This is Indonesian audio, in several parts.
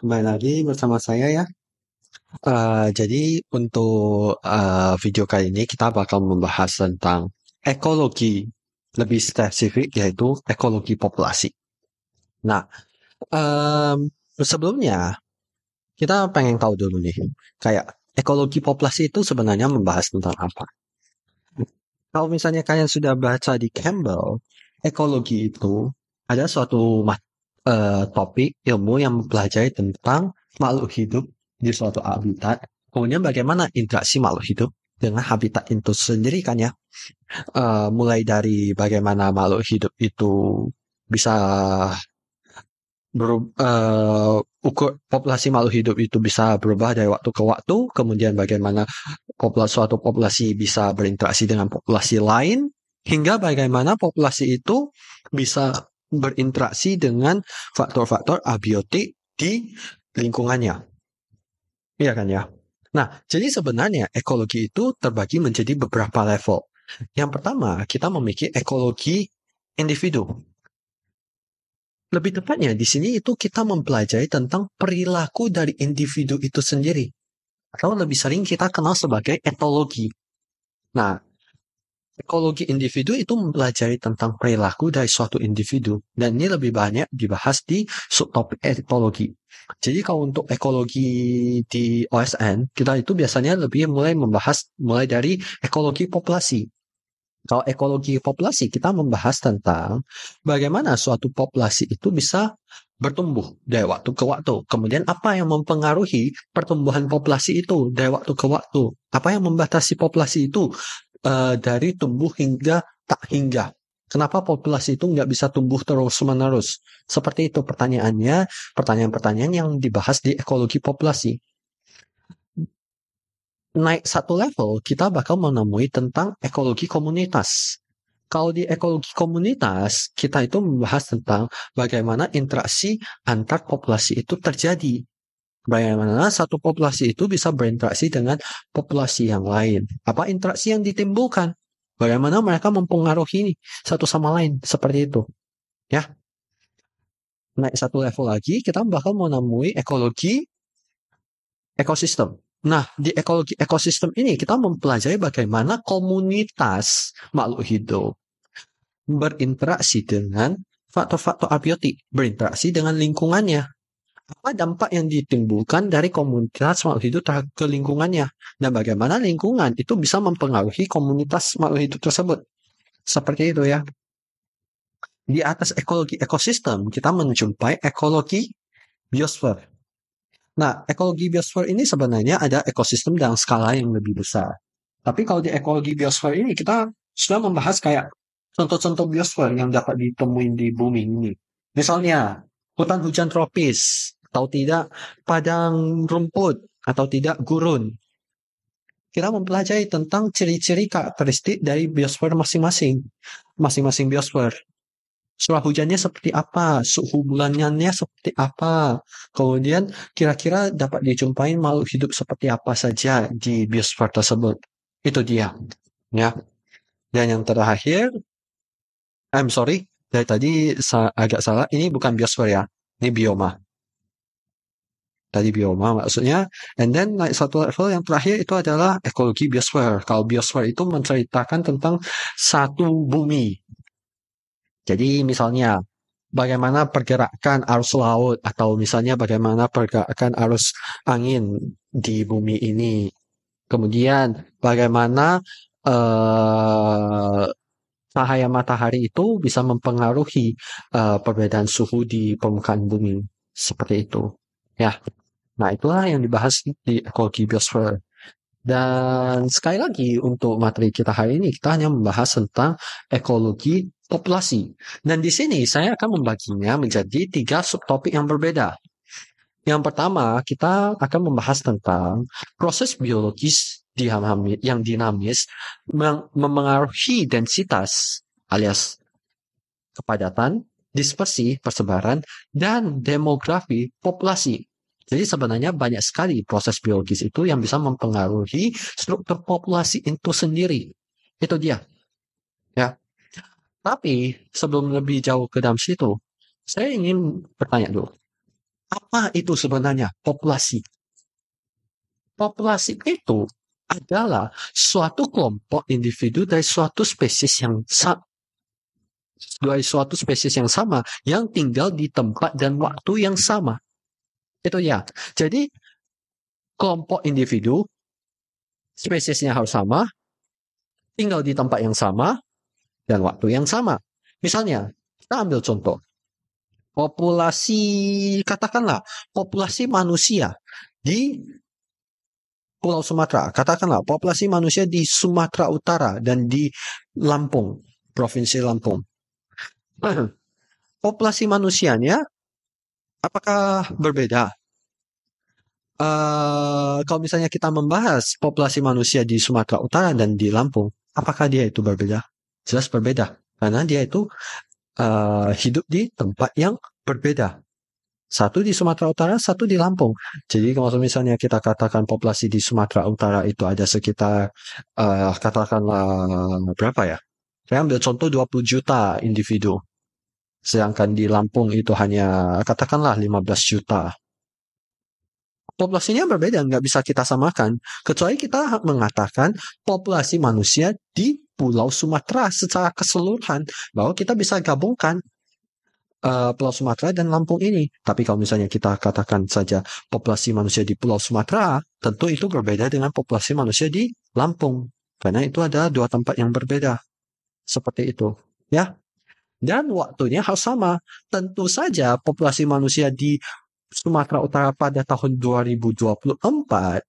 kembali lagi bersama saya ya. Jadi untuk video kali ini kita bakal membahas tentang ekologi, lebih spesifik yaitu ekologi populasi. Nah, sebelumnya kita pengen tahu dulu nih, kayak ekologi populasi itu sebenarnya membahas tentang apa? Kalau misalnya kalian sudah baca di Campbell, ekologi itu ada suatu topik ilmu yang mempelajari tentang makhluk hidup di suatu habitat. Kemudian bagaimana interaksi makhluk hidup dengan habitat itu sendiri kan ya. Mulai dari bagaimana makhluk hidup itu bisa populasi makhluk hidup itu bisa berubah dari waktu ke waktu, kemudian bagaimana suatu populasi bisa berinteraksi dengan populasi lain, hingga bagaimana populasi itu bisa berinteraksi dengan faktor-faktor abiotik di lingkungannya. Iya kan ya? Nah, jadi sebenarnya ekologi itu terbagi menjadi beberapa level. Yang pertama, kita memiliki ekologi individu. Lebih tepatnya di sini itu kita mempelajari tentang perilaku dari individu itu sendiri. Atau lebih sering kita kenal sebagai etologi. Nah, ekologi individu itu mempelajari tentang perilaku dari suatu individu. Dan ini lebih banyak dibahas di subtopik etologi. Jadi kalau untuk ekologi di OSN, kita itu biasanya lebih membahas mulai dari ekologi populasi. Kalau ekologi populasi, kita membahas tentang bagaimana suatu populasi itu bisa bertumbuh dari waktu ke waktu. Kemudian apa yang mempengaruhi pertumbuhan populasi itu dari waktu ke waktu. Apa yang membatasi populasi itu dari tumbuh hingga tak hingga. Kenapa populasi itu nggak bisa tumbuh terus-menerus? Seperti itu pertanyaannya, pertanyaan-pertanyaan yang dibahas di ekologi populasi. Naik satu level, kita bakal menemui tentang ekologi komunitas. Kalau di ekologi komunitas, kita itu membahas tentang bagaimana interaksi antar populasi itu terjadi. Bagaimana satu populasi itu bisa berinteraksi dengan populasi yang lain. Apa interaksi yang ditimbulkan? Bagaimana mereka mempengaruhi satu sama lain. Seperti itu. Ya. Naik satu level lagi, kita bakal menemui ekologi ekosistem. Nah, di ekologi ekosistem ini kita mempelajari bagaimana komunitas makhluk hidup berinteraksi dengan faktor-faktor abiotik, berinteraksi dengan lingkungannya. Apa dampak yang ditimbulkan dari komunitas makhluk hidup ke lingkungannya, dan bagaimana lingkungan itu bisa mempengaruhi komunitas makhluk hidup tersebut. Seperti itu ya. Di atas ekologi ekosistem, kita menjumpai ekologi biosfer. Nah, ekologi biosfer ini sebenarnya ada ekosistem dalam skala yang lebih besar. Tapi kalau di ekologi biosfer ini, kita sudah membahas kayak contoh-contoh biosfer yang dapat ditemuin di bumi ini. Misalnya, hutan hujan tropis, atau tidak padang rumput, atau tidak gurun. Kita mempelajari tentang ciri-ciri karakteristik dari biosfer masing-masing. Masing-masing biosfer. Curah hujannya seperti apa, suhu bulanannya seperti apa, kemudian kira-kira dapat dijumpai makhluk hidup seperti apa saja di biosfer tersebut. Itu dia, ya. Dan yang terakhir, I'm sorry, dari tadi agak salah, ini bukan biosfer ya, ini bioma. Tadi bioma maksudnya, and then naik satu level yang terakhir itu adalah ekologi biosfer. Kalau biosfer itu menceritakan tentang satu bumi. Jadi misalnya, bagaimana pergerakan arus laut atau misalnya bagaimana pergerakan arus angin di bumi ini. Kemudian bagaimana cahaya matahari itu bisa mempengaruhi perbedaan suhu di permukaan bumi. Seperti itu. Ya. Nah, itulah yang dibahas di ekologi biosfer. Dan sekali lagi untuk materi kita hari ini kita hanya membahas tentang ekologi populasi. Dan di sini saya akan membaginya menjadi 3 subtopik yang berbeda. Yang pertama kita akan membahas tentang proses biologis yang dinamis memengaruhi densitas alias kepadatan, dispersi, persebaran, dan demografi populasi. Jadi sebenarnya banyak sekali proses biologis itu yang bisa mempengaruhi struktur populasi itu sendiri. Itu dia. Ya. Tapi sebelum lebih jauh ke dalam situ, saya ingin bertanya dulu. Apa itu sebenarnya populasi? Populasi itu adalah suatu kelompok individu dari suatu spesies yang sama yang tinggal di tempat dan waktu yang sama. Itu ya. Jadi kelompok individu spesiesnya harus sama, tinggal di tempat yang sama dan waktu yang sama. Misalnya, kita ambil contoh katakanlah populasi manusia di Pulau Sumatera, katakanlah populasi manusia di Sumatera Utara dan di Lampung, Provinsi Lampung. Populasi manusianya apakah berbeda? Kalau misalnya kita membahas populasi manusia di Sumatera Utara dan di Lampung, apakah dia itu berbeda? Jelas berbeda, karena dia itu hidup di tempat yang berbeda. Satu di Sumatera Utara, satu di Lampung. Jadi kalau misalnya kita katakan populasi di Sumatera Utara itu ada sekitar, katakanlah berapa ya? Saya ambil contoh 20 juta individu. Sedangkan di Lampung itu hanya katakanlah 15 juta. Populasinya berbeda, nggak bisa kita samakan. Kecuali kita mengatakan populasi manusia di Pulau Sumatera secara keseluruhan. Bahwa kita bisa gabungkan Pulau Sumatera dan Lampung ini. Tapi kalau misalnya kita katakan saja populasi manusia di Pulau Sumatera, tentu itu berbeda dengan populasi manusia di Lampung. Karena itu ada dua tempat yang berbeda. Seperti itu. Ya. Dan waktunya harus sama. Tentu saja populasi manusia di Sumatera Utara pada tahun 2024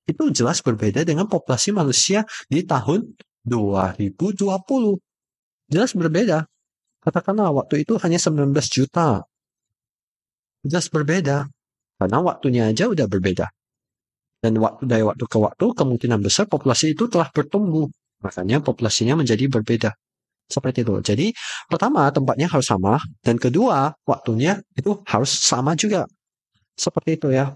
itu jelas berbeda dengan populasi manusia di tahun 2020. Jelas berbeda. Katakanlah waktu itu hanya 19 juta. Jelas berbeda. Karena waktunya aja udah berbeda. Dan dari waktu ke waktu kemungkinan besar populasi itu telah bertumbuh. Makanya populasinya menjadi berbeda. Seperti itu. Jadi pertama tempatnya harus sama. Dan kedua waktunya itu harus sama juga. Seperti itu ya.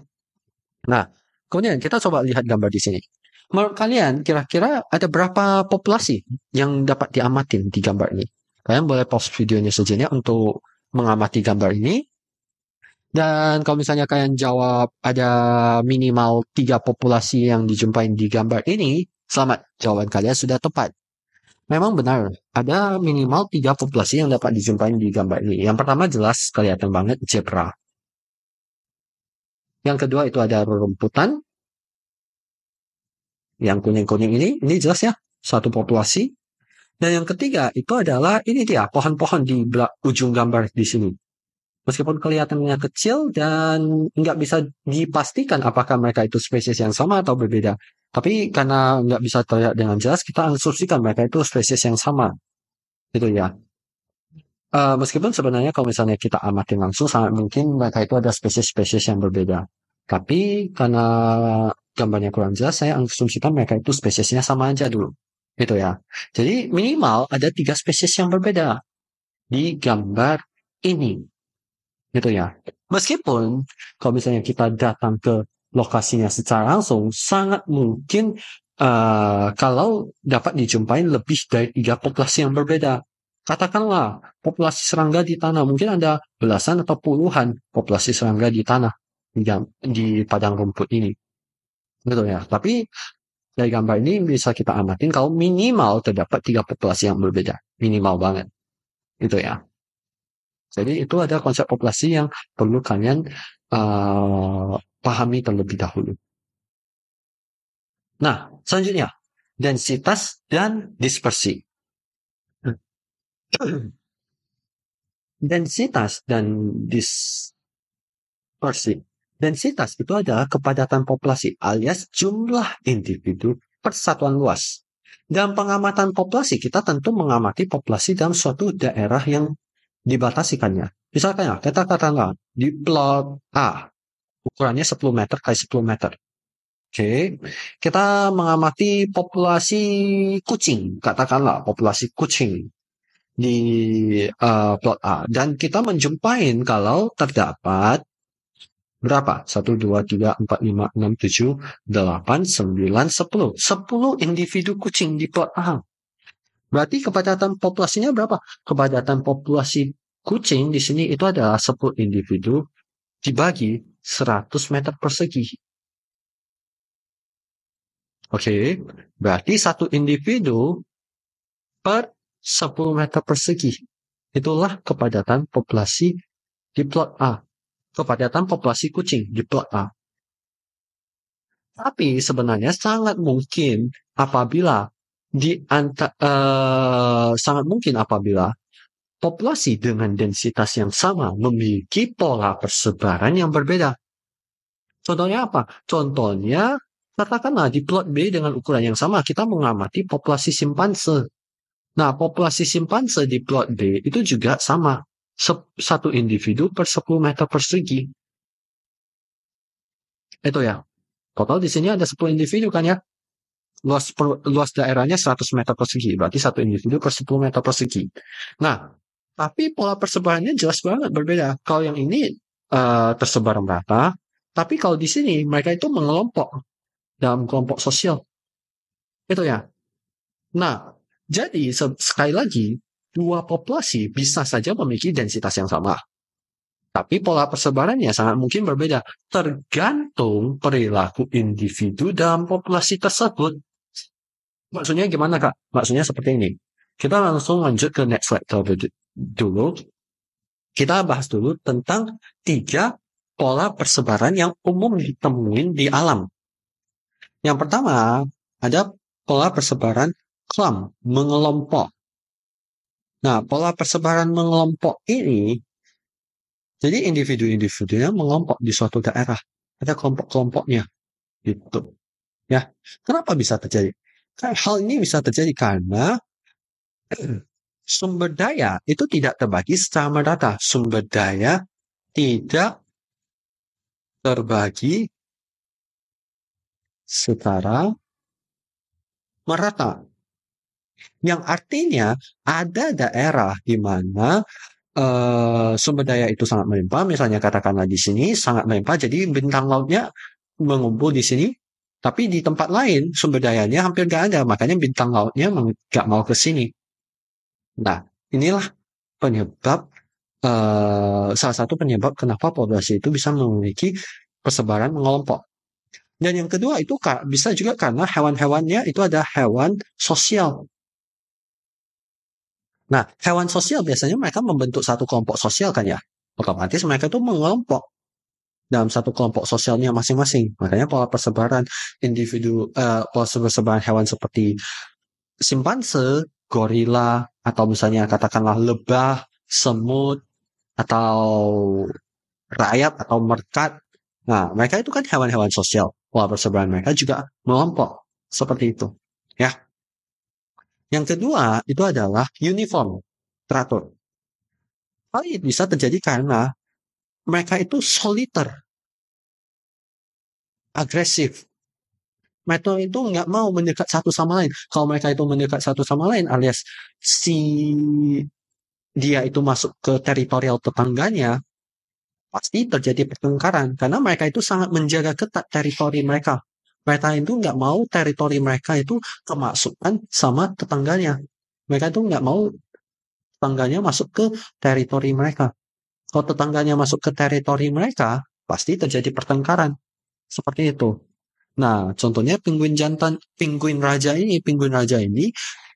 Nah, kemudian kita coba lihat gambar di sini. Menurut kalian kira-kira ada berapa populasi yang dapat diamatin di gambar ini? Kalian boleh pause videonya sejenak untuk mengamati gambar ini. Dan kalau misalnya kalian jawab ada minimal 3 populasi yang dijumpai di gambar ini, selamat, jawaban kalian sudah tepat. Memang benar, ada minimal 3 populasi yang dapat dijumpai di gambar ini. Yang pertama jelas kelihatan banget zebra. Yang kedua itu ada rerumputan. Yang kuning-kuning ini jelas ya, satu populasi. Dan yang ketiga itu adalah ini dia, pohon-pohon di ujung gambar di sini. Meskipun kelihatannya kecil dan nggak bisa dipastikan apakah mereka itu spesies yang sama atau berbeda. Tapi karena nggak bisa terlihat dengan jelas, kita asumsikan mereka itu spesies yang sama. Gitu ya. Meskipun sebenarnya kalau misalnya kita amati langsung, sangat mungkin mereka itu ada spesies-spesies yang berbeda. Tapi karena gambarnya kurang jelas, saya asumsikan mereka itu spesiesnya sama aja dulu. Gitu ya. Jadi minimal ada 3 spesies yang berbeda di gambar ini. Gitu ya. Meskipun kalau misalnya kita datang ke lokasinya secara langsung, sangat mungkin kalau dapat dijumpai lebih dari 3 populasi yang berbeda. Katakanlah populasi serangga di tanah, mungkin ada belasan atau puluhan populasi serangga di tanah di padang rumput ini. Gitu ya. Tapi dari gambar ini bisa kita amatin kalau minimal terdapat 3 populasi yang berbeda. Minimal banget. Gitu ya. Jadi itu ada konsep populasi yang perlu kalian pahami terlebih dahulu. Nah, selanjutnya, densitas dan dispersi. Densitas dan dispersi. Densitas itu adalah kepadatan populasi alias jumlah individu per satuan luas. Dalam pengamatan populasi, kita tentu mengamati populasi dalam suatu daerah yang dibatasikannya. Misalkan ya, kita katakan di plot A, ukurannya 10 meter kali 10 meter. Oke, kita mengamati populasi kucing, katakanlah populasi kucing di plot A. Dan kita menjumpai kalau terdapat berapa? 1, 2, 3, 4, 5, 6, 7, 8, 9, 10. 10 individu kucing di plot A. Berarti kepadatan populasinya berapa? Kepadatan populasi kucing di sini itu adalah 10 individu dibagi 100 meter persegi. Oke, berarti satu individu per 10 meter persegi. Itulah kepadatan populasi di plot A. Kepadatan populasi kucing di plot A. Tapi sebenarnya sangat mungkin apabila populasi dengan densitas yang sama memiliki pola persebaran yang berbeda. Contohnya apa? Contohnya, katakanlah di plot B dengan ukuran yang sama, kita mengamati populasi simpanse. Nah, populasi simpanse di plot B itu juga sama. Satu individu per 10 meter persegi. Itu ya. Total di sini ada 10 individu kan ya. Luas daerahnya 100 meter persegi. Berarti satu individu per 10 meter persegi. Nah, tapi pola persebarannya jelas banget berbeda. Kalau yang ini tersebar merata, tapi kalau di sini mereka itu mengelompok dalam kelompok sosial. Itu ya. Nah, jadi sekali lagi, dua populasi bisa saja memiliki densitas yang sama. Tapi pola persebarannya sangat mungkin berbeda, tergantung perilaku individu dalam populasi tersebut. Maksudnya gimana, Kak? Maksudnya seperti ini. Kita langsung lanjut ke next slide dulu. Kita bahas dulu tentang 3 pola persebaran yang umum ditemuin di alam. Yang pertama, ada pola persebaran clump, mengelompok. Nah, pola persebaran mengelompok ini, jadi individu-individunya mengelompok di suatu daerah. Ada kelompok-kelompoknya. Gitu. Ya, kenapa bisa terjadi? Hal ini bisa terjadi karena sumber daya itu tidak terbagi secara merata. Sumber daya tidak terbagi secara merata. Yang artinya ada daerah di mana sumber daya itu sangat melimpah, misalnya katakanlah di sini sangat melimpah, jadi bintang lautnya mengumpul di sini, tapi di tempat lain sumber dayanya hampir nggak ada, makanya bintang lautnya nggak mau ke sini. Nah, inilah penyebab salah satu penyebab kenapa populasi itu bisa memiliki persebaran mengelompok. Dan yang kedua itu bisa juga karena hewan-hewannya itu ada hewan sosial. Nah, hewan sosial biasanya mereka membentuk satu kelompok sosial kan ya. Otomatis mereka itu mengelompok dalam satu kelompok sosialnya masing-masing. Makanya pola persebaran pola persebaran hewan seperti simpanse, gorila, atau misalnya katakanlah lebah, semut, atau rayap atau merkat. Nah, mereka itu kan hewan-hewan sosial. Pola persebaran mereka juga mengelompok. Seperti itu. Ya. Yang kedua, itu adalah uniform, teratur. Hal ini bisa terjadi karena mereka itu soliter, agresif. Mereka itu nggak mau mendekat satu sama lain. Kalau mereka itu mendekat satu sama lain, alias dia itu masuk ke teritorial tetangganya, pasti terjadi pertengkaran. Karena mereka itu sangat menjaga ketat teritori mereka. Mereka itu nggak mau teritori mereka itu kemasukan sama tetangganya. Mereka itu nggak mau tetangganya masuk ke teritori mereka. Kalau tetangganya masuk ke teritori mereka, pasti terjadi pertengkaran. Seperti itu. Nah, contohnya penguin raja ini,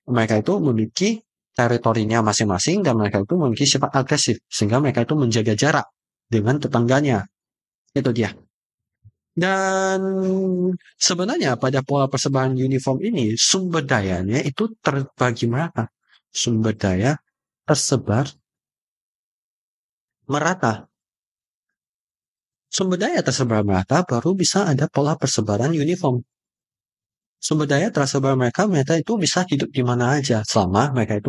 mereka itu memiliki teritorinya masing-masing dan mereka itu memiliki sifat agresif. Sehingga mereka itu menjaga jarak dengan tetangganya. Itu dia. Dan sebenarnya pada pola persebaran uniform ini, sumber dayanya itu terbagi merata. Sumber daya tersebar merata. Sumber daya tersebar merata baru bisa ada pola persebaran uniform. Sumber daya tersebar mereka itu bisa hidup di mana aja selama mereka itu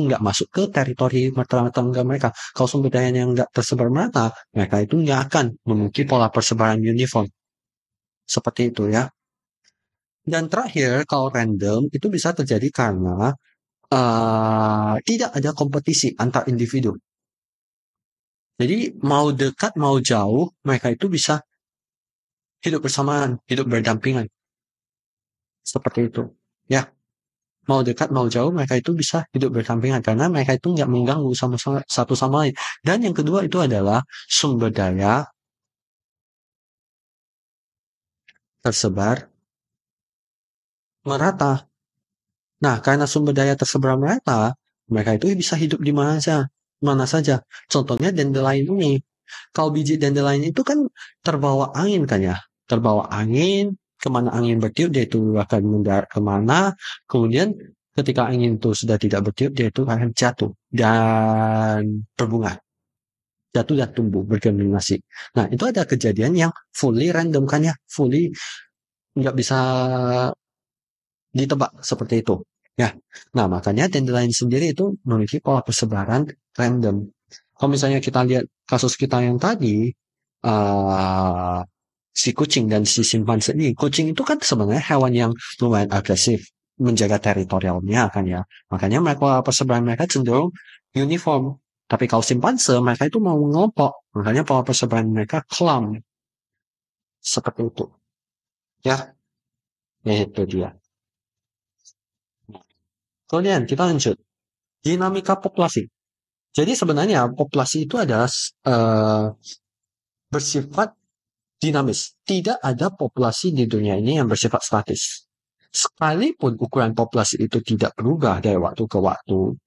nggak masuk ke teritori tetangga mereka. Kalau sumber dayanya nggak tersebar merata, mereka itu nggak akan memiliki pola persebaran uniform. Seperti itu ya. Dan terakhir, kalau random itu bisa terjadi karena tidak ada kompetisi antar individu. Jadi mau dekat mau jauh, mereka itu bisa hidup bersamaan, hidup berdampingan. Seperti itu. Ya. Mau dekat mau jauh, mereka itu bisa hidup berdampingan karena mereka itu nggak mengganggu satu sama lain. Dan yang kedua itu adalah sumber daya tersebar merata. Nah, karena sumber daya tersebar merata, mereka itu bisa hidup di mana saja. Contohnya dandelion ini. Kalau biji dandelion itu kan terbawa angin kan ya. Terbawa angin, kemana angin bertiup dia itu akan mendarat kemana. Kemudian ketika angin itu sudah tidak bertiup, dia itu akan jatuh dan berbunga. Jatuh dan tumbuh bergerminasi. Nah, itu ada kejadian yang fully random kan ya. Fully nggak bisa ditebak seperti itu. Ya, nah makanya dandelion sendiri itu memiliki pola persebaran random. Kalau misalnya kita lihat kasus kita yang tadi, uh, si kucing dan si simpanse ini, kucing itu kan sebenarnya hewan yang lumayan agresif, menjaga teritorialnya kan ya. Makanya mereka persebaran mereka cenderung uniform. Tapi kalau simpanse, mereka itu mau ngelompok, makanya pola persebaran mereka clump seperti itu. Ya, itu dia. Kemudian kita lanjut dinamika populasi. Jadi sebenarnya populasi itu adalah bersifat dinamis. Tidak ada populasi di dunia ini yang bersifat statis. Sekalipun ukuran populasi itu tidak berubah dari waktu ke waktu,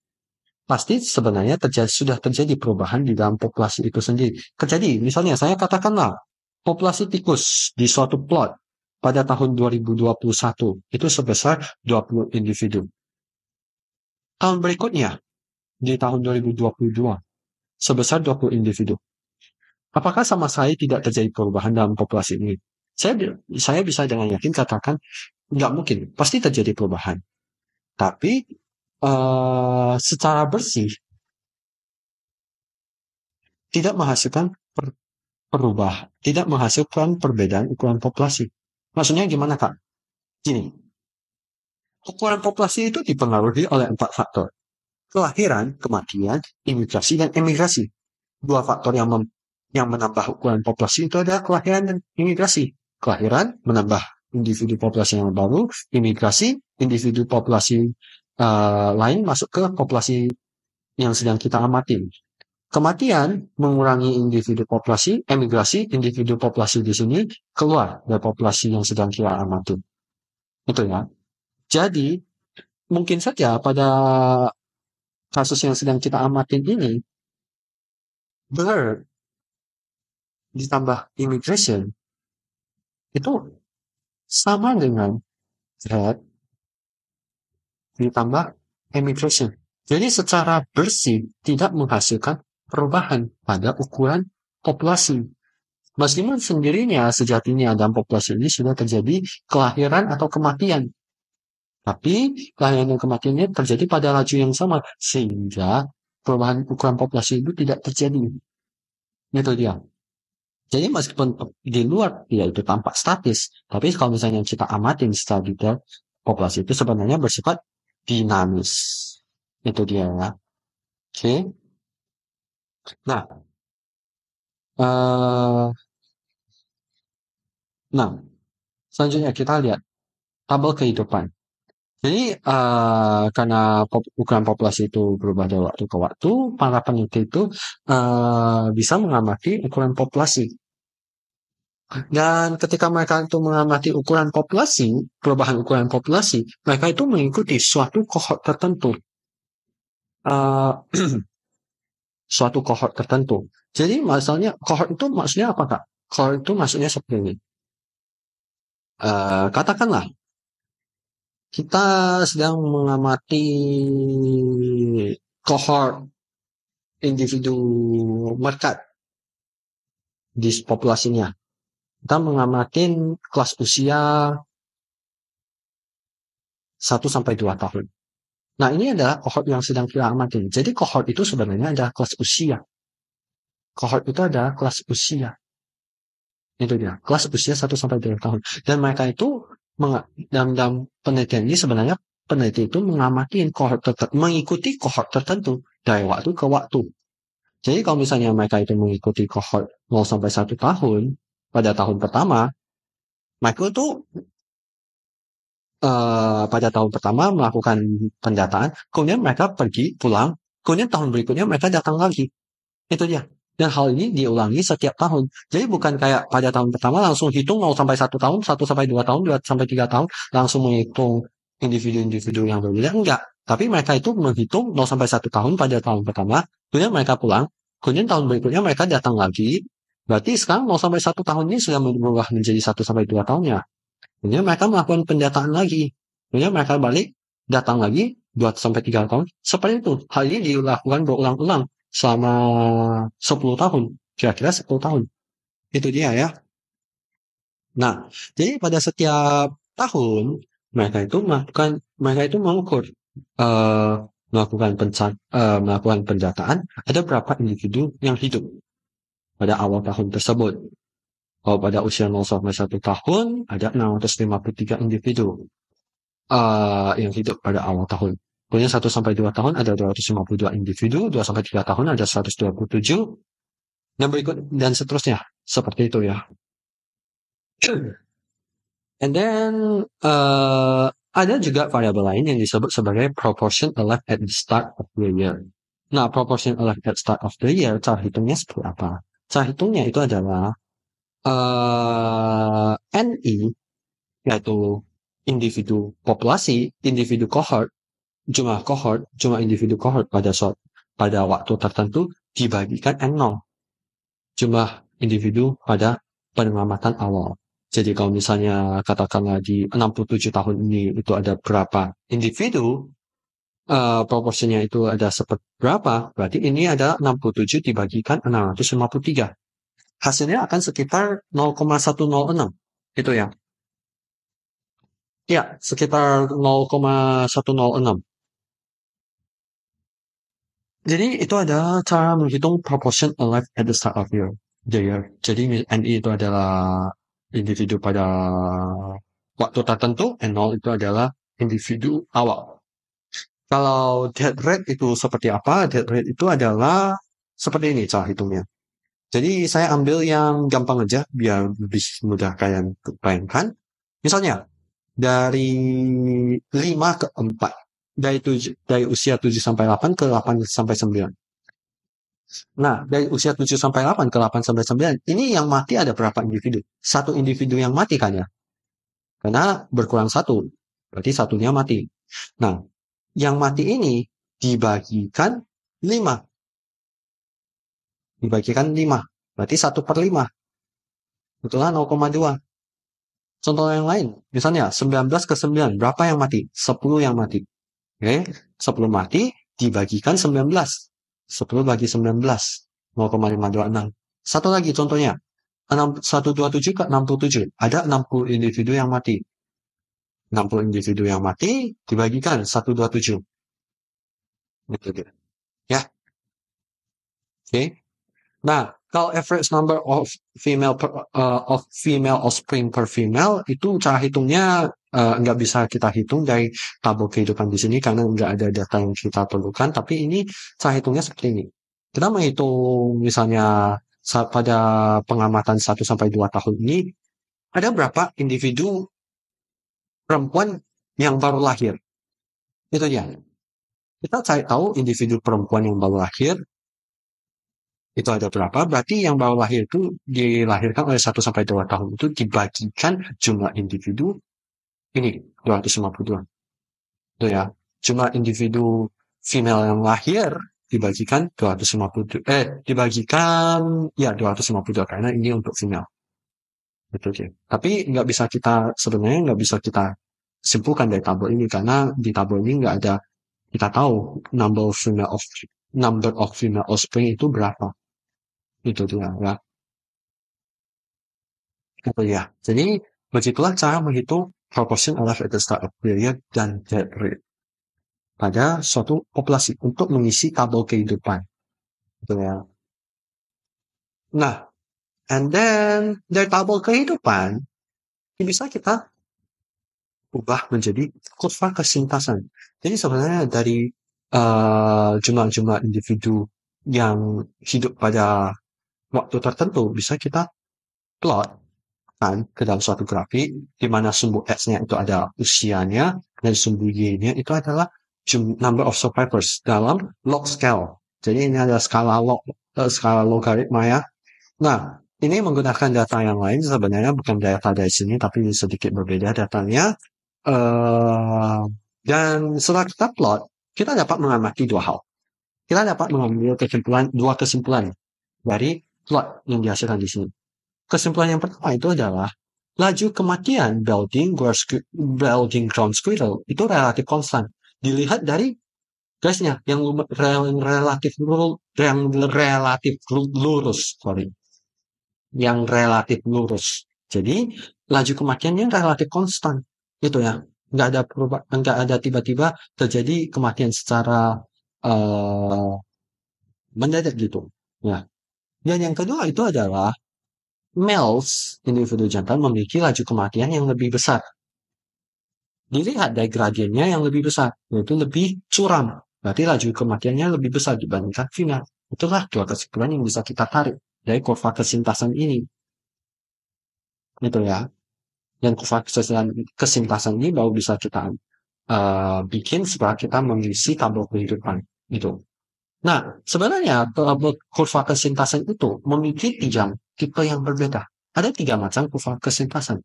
pasti sebenarnya sudah terjadi perubahan di dalam populasi itu sendiri. Jadi, misalnya saya katakanlah populasi tikus di suatu plot pada tahun 2021 itu sebesar 20 individu. Tahun berikutnya, di tahun 2022, sebesar 20 individu. Apakah sama sekali tidak terjadi perubahan dalam populasi ini? Saya bisa dengan yakin katakan nggak mungkin, pasti terjadi perubahan. Tapi secara bersih tidak menghasilkan perubahan, tidak menghasilkan perbedaan ukuran populasi. Maksudnya gimana Kak? Gini, ukuran populasi itu dipengaruhi oleh 4 faktor. Kelahiran, kematian, imigrasi, dan emigrasi. 2 faktor yang menambah ukuran populasi itu adalah kelahiran dan imigrasi. Kelahiran menambah individu populasi yang baru, imigrasi, individu populasi lain masuk ke populasi yang sedang kita amati. Kematian mengurangi individu populasi, emigrasi, individu populasi di sini keluar dari populasi yang sedang kita amati. Itu ya. Jadi, mungkin saja pada kasus yang sedang kita amatin ini, birth ditambah immigration itu sama dengan death ditambah immigration. Jadi secara bersih tidak menghasilkan perubahan pada ukuran populasi. Meskipun sendirinya sejatinya dalam populasi ini sudah terjadi kelahiran atau kematian. Tapi kelahiran dan kematiannya terjadi pada laju yang sama. Sehingga perubahan ukuran populasi itu tidak terjadi. Itu dia. Jadi meskipun di luar ya itu tampak statis, tapi kalau misalnya kita amatin secara detail, populasi itu sebenarnya bersifat dinamis. Itu dia ya. Oke. Nah, eh, nah selanjutnya kita lihat tabel kehidupan. Jadi karena ukuran populasi itu berubah dari waktu ke waktu, para peneliti itu bisa mengamati ukuran populasi. Dan ketika mereka itu mengamati ukuran populasi, perubahan ukuran populasi, mereka itu mengikuti suatu kohort tertentu. Suatu kohort tertentu. Jadi misalnya kohort itu maksudnya apa Kak? Kohort itu maksudnya seperti ini. Katakanlah kita sedang mengamati kohort individu mekat di populasinya. Kita mengamati kelas usia 1-2 tahun. Nah, ini adalah kohort yang sedang kita amati. Jadi kohort itu sebenarnya adalah kelas usia. Kohort itu adalah kelas usia. Itu dia, kelas usia 1-2 tahun. Dan mereka itu dalam penelitian ini sebenarnya peneliti itu mengamati kohort tertentu, mengikuti kohort tertentu dari waktu ke waktu. Jadi kalau misalnya mereka itu mengikuti kohort 0-1 tahun pada tahun pertama, mereka itu pada tahun pertama melakukan pendataan, kemudian mereka pergi pulang, kemudian tahun berikutnya mereka datang lagi. Itu dia. Dan hal ini diulangi setiap tahun. Jadi bukan kayak pada tahun pertama langsung hitung 0 sampai 1 tahun, 1 sampai 2 tahun, 2 sampai 3 tahun, langsung menghitung individu-individu yang berbeda. Enggak. Tapi mereka itu menghitung 0 sampai 1 tahun pada tahun pertama, kemudian mereka pulang, kemudian tahun berikutnya mereka datang lagi. Berarti sekarang 0 sampai 1 tahun ini sudah berubah menjadi 1 sampai 2 tahunnya. Kemudian mereka melakukan pendataan lagi. Kemudian mereka balik, datang lagi, 2 sampai 3 tahun. Seperti itu. Hal ini dilakukan berulang-ulang selama 10 tahun. Kira-kira 10 tahun. Itu dia ya. Nah, jadi pada setiap tahun, mereka itu mengukur, melakukan pendataan, ada berapa individu yang hidup pada awal tahun tersebut. Kalau pada usia 0 sampai 1 tahun, ada 653 individu yang hidup pada awal tahun. Kemudian 1 sampai 2 tahun ada 252 individu, 2 sampai 3 tahun ada 127, dan seterusnya. Seperti itu ya. And then ada juga variabel lain yang disebut sebagai proportion elect at the start of the year. Nah, proportion elect at start of the year, cara hitungnya seperti apa? Cara hitungnya itu adalah NI, yaitu individu populasi, individu cohort, jumlah individu cohort pada waktu tertentu dibagikan N0, jumlah individu pada pengamatan awal. Jadi kalau misalnya katakanlah di 67 tahun ini itu ada berapa individu, proporsinya itu ada berapa, berarti ini ada 67 dibagikan 653. Hasilnya akan sekitar 0,106. Itu ya. Ya, sekitar 0,106. Jadi itu adalah cara menghitung proportion alive at the start of the year. Jadi NI itu adalah individu pada waktu tertentu, N0 itu adalah individu awal. Kalau death rate itu seperti apa? Death rate itu adalah seperti ini cara hitungnya. Jadi saya ambil yang gampang aja biar lebih mudah kalian bayangkan. Misalnya dari 5 ke 4. Dari usia 7 sampai 8 ke 8 sampai 9. Nah, dari usia 7 sampai 8 ke 8 sampai 9, ini yang mati ada berapa individu? Satu individu yang mati kan ya? Karena berkurang satu, berarti satunya mati. Nah, yang mati ini dibagikan 5. Dibagikan 5, berarti 1/5. Itulah 0,2. Contoh yang lain, misalnya 19 ke 9, berapa yang mati? 10 yang mati. Oke, 10 mati dibagikan 19. 10 bagi 19, 0,526. Satu lagi contohnya, 127 ke 67, ada 60 individu yang mati. 60 individu yang mati dibagikan 127. Gitu. Ya. Oke. Nah, kalau average number of female offspring per female itu cara hitungnya nggak bisa kita hitung dari tabel kehidupan di sini karena nggak ada data yang kita perlukan. Tapi ini cara hitungnya seperti ini. Kita menghitung misalnya pada pengamatan 1 sampai 2 tahun ini ada berapa individu perempuan yang baru lahir. Itu ya. Kita cari tahu individu perempuan yang baru lahir itu ada berapa, berarti yang baru lahir itu dilahirkan oleh 1 sampai 2 tahun itu dibagikan jumlah individu ini 252. Itu ya. Jumlah individu female yang lahir dibagikan 252 dibagikan ya 252 karena ini untuk female. Betul ya. Tapi sebenarnya nggak bisa kita simpulkan dari tabel ini karena di tabel ini nggak ada kita tahu number of female offspring itu berapa. Itu dia ya. Itu ya. Jadi begitulah cara menghitung proportion alive at the start of period dan death rate pada suatu populasi untuk mengisi tabel kehidupan. Gitu ya. Nah, and then dari tabel kehidupan bisa kita ubah menjadi kurva kesintasan. Jadi sebenarnya dari jumlah-jumlah individu yang hidup pada waktu tertentu bisa kita plot kan ke dalam suatu grafik di mana sumbu X-nya itu ada usianya dan sumbu Y-nya itu adalah number of survivors dalam log scale. Jadi ini ada skala log skala logaritma ya. Nah, ini menggunakan data yang lain sebenarnya bukan data dari sini tapi sedikit berbeda datanya. Dan setelah kita plot, kita dapat mengamati dua hal. Kita dapat mengambil dua kesimpulan dari plot yang dihasilkan di sini. Kesimpulan yang pertama itu adalah laju kematian Belgian ground squirrel itu relatif konstan. Dilihat dari garisnya yang relatif lurus, yang relatif lurus. Jadi laju kematiannya relatif konstan, itu ya. Nggak ada tiba-tiba terjadi kematian secara mendadak gitu. Ya. Dan yang kedua itu adalah males, individu jantan memiliki laju kematian yang lebih besar. Dilihat dari gradiennya yang lebih besar, yaitu lebih curam. Berarti laju kematiannya lebih besar dibandingkan female. Itulah dua kesimpulan yang bisa kita tarik dari kurva kesintasan ini. Itu ya. Dan kurva kesintasan ini baru bisa kita bikin setelah kita mengisi tabel kehidupan. Gitu. Nah, sebenarnya kurva kesintasan itu memiliki tipe yang berbeda. Ada 3 macam kurva kesintasan.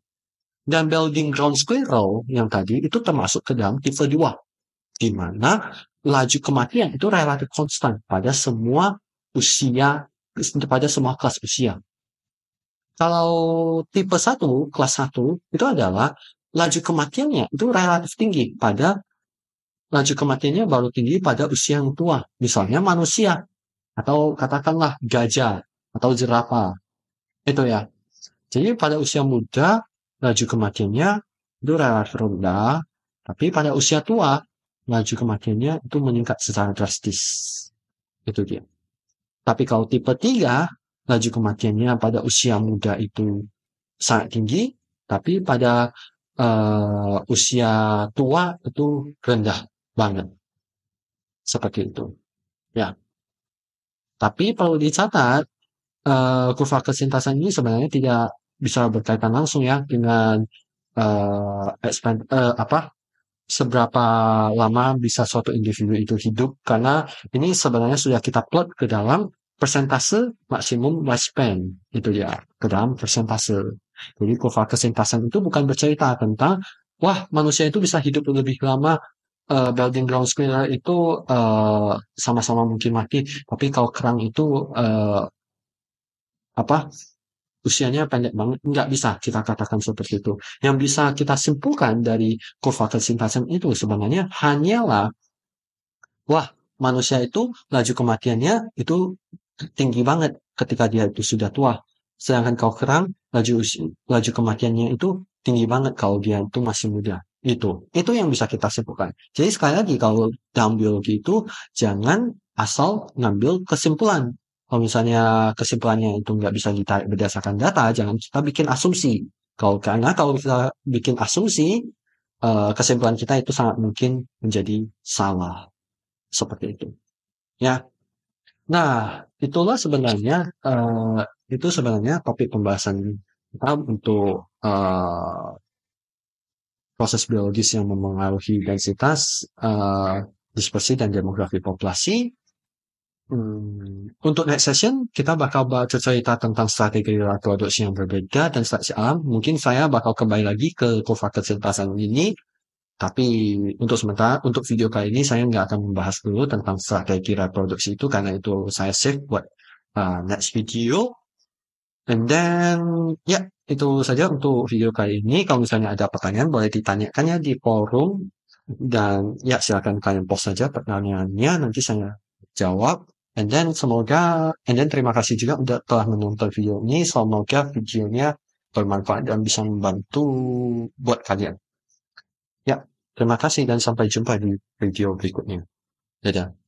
Dan Belgian ground squirrel yang tadi itu termasuk ke dalam tipe 2. Di mana laju kematian itu relatif konstan pada semua usia, pada semua kelas usia. Kalau tipe 1, kelas 1, itu adalah laju kematiannya itu relatif tinggi pada laju kematiannya baru tinggi pada usia yang tua. Misalnya manusia, atau katakanlah gajah, atau jerapah. Itu ya. Jadi pada usia muda, laju kematiannya itu relatif rendah, tapi pada usia tua, laju kematiannya itu meningkat secara drastis. Itu dia. Tapi kalau tipe 3, laju kematiannya pada usia muda itu sangat tinggi, tapi pada usia tua itu rendah banget. Seperti itu. Ya. Tapi perlu dicatat, kurva kesintasan ini sebenarnya tidak bisa berkaitan langsung ya dengan seberapa lama bisa suatu individu itu hidup, karena ini sebenarnya sudah kita plot ke dalam persentase maksimum lifespan, itu ya, ke dalam persentase. Jadi kurva kesintasan itu bukan bercerita tentang wah manusia itu bisa hidup lebih lama, Belgian ground squirrel itu sama-sama mungkin mati, tapi kalau kerang itu usianya pendek banget, nggak bisa kita katakan seperti itu. Yang bisa kita simpulkan dari kurva kesintasan itu sebenarnya hanyalah, wah manusia itu laju kematiannya itu tinggi banget ketika dia itu sudah tua. Sedangkan kalau kerang, laju kematiannya itu tinggi banget kalau dia itu masih muda. Itu yang bisa kita simpulkan. Jadi sekali lagi kalau dalam biologi itu jangan asal ngambil kesimpulan. Kalau misalnya kesimpulannya itu nggak bisa ditarik berdasarkan data, jangan kita bikin asumsi. Karena kalau kita bikin asumsi, kesimpulan kita itu sangat mungkin menjadi salah. Seperti itu. Ya. Nah, itu sebenarnya topik pembahasan kita untuk proses biologis yang memengaruhi densitas, dispersi dan demografi populasi. Untuk next session, kita bakal cerita tentang strategi reproduksi yang berbeda dan seleksi alam. Mungkin saya bakal kembali lagi ke kurva kesintasan ini, tapi untuk sementara, untuk video kali ini saya nggak akan membahas dulu tentang strategi reproduksi itu, karena itu saya save buat next video. And then, ya, itu saja untuk video kali ini. Kalau misalnya ada pertanyaan, boleh ditanyakannya di forum. Dan ya, silakan kalian post saja pertanyaannya, nanti saya jawab. And then terima kasih juga udah telah menonton video ini. Semoga videonya bermanfaat dan bisa membantu buat kalian. Ya, terima kasih dan sampai jumpa di video berikutnya. Dadah.